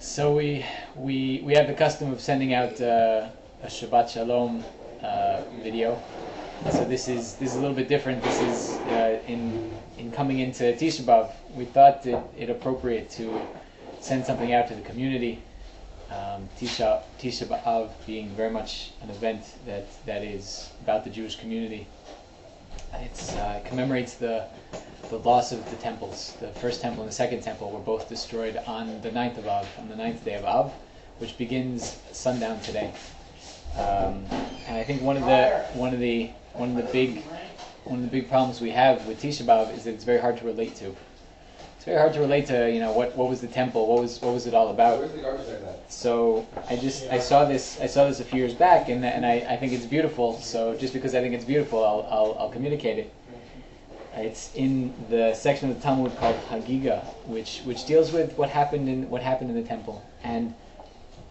So we have the custom of sending out a Shabbat Shalom video. So this is a little bit different. This is in coming into Tisha B'av, we thought it appropriate to send something out to the community. Tisha B'av being very much an event that is about the Jewish community. It commemorates the loss of the temples. The first temple and the second temple were both destroyed on the 9th of Av, on the 9th day of Av, which begins sundown today. And I think one of the big problems we have with Tisha B'av is that it's very hard to relate to. It's very hard to relate to, what was the temple, what was it all about. Where's the garbage like that? So I saw this a few years back, and I think it's beautiful. So just because I think it's beautiful, I'll communicate it. It's in the section of the Talmud called Hagiga, which deals with what happened in the temple. And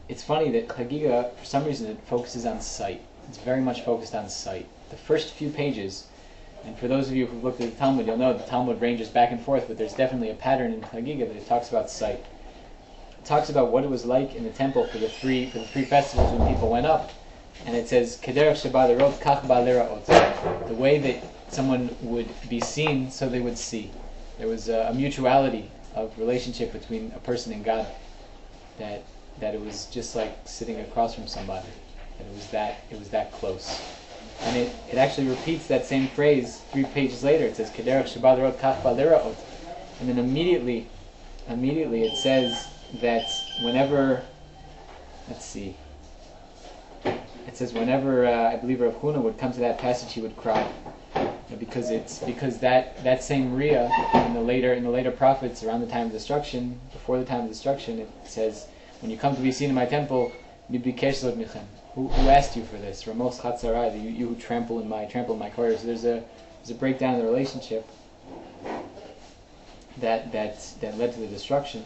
it's funny that Hagiga, for some reason, it focuses on sight. It's very much focused on sight. The first few pages, and for those of you who've looked at the Talmud, you'll know the Talmud ranges back and forth, but there's definitely a pattern in Hagiga that it talks about sight. It talks about what it was like in the temple for the three festivals when people went up, and it says Kederach sheba lerot kach ba leraot. The way that someone would be seen, so they would see. There was a mutuality of relationship between a person and God, that it was just like sitting across from somebody. That it was that close. And it actually repeats that same phrase 3 pages later. It says Kederach sheba lerot kach ba leraot. And then immediately it says that whenever, let's see, it says whenever I believe Rav Huna would come to that passage, he would cry. Because that same Riyah in the later prophets around the time of destruction, before the time of destruction, it says, when you come to be seen in my temple, who asked you for this? Ramos Chatzarai, you who trample in my corridors. So there's a breakdown in the relationship that led to the destruction.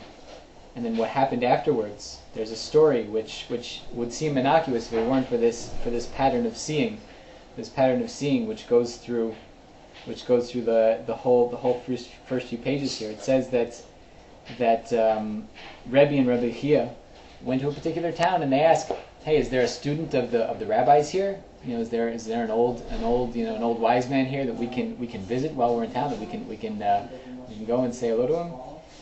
And then what happened afterwards, there's a story which would seem innocuous if it weren't for this pattern of seeing. This pattern of seeing which goes through the whole first few pages here. It says that Rebbe and Rebbe Chia went to a particular town and they asked, "Hey, is there a student of the rabbis here? Is there an old wise man here that we can visit while we're in town, that we can go and say hello to him?"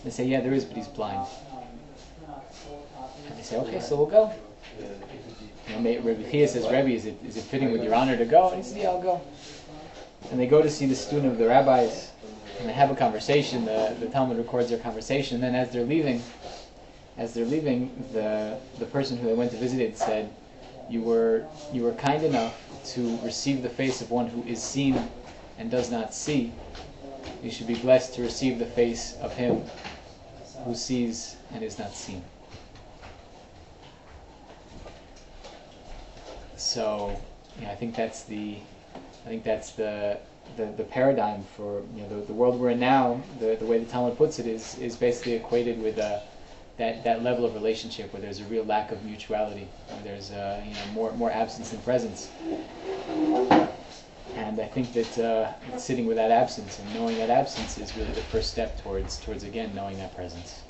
They say, "Yeah, there is, but he's blind." And they say, "Okay, so we'll go." Rebbe Chia says, "Rebbe, is it fitting with your honor to go?" And he says, "Yeah, I'll go." And they go to see the student of the rabbis, and they have a conversation. The Talmud records their conversation. And then as they're leaving, the person who they went to visit it said, "You were kind enough to receive the face of one who is seen and does not see. You should be blessed to receive the face of him who sees and is not seen." So, I think that's the paradigm for the world we're in now. The way the Talmud puts it is basically equated with that level of relationship where there's a real lack of mutuality, where there's more absence than presence. And I think that sitting with that absence and knowing that absence is really the first step towards again knowing that presence.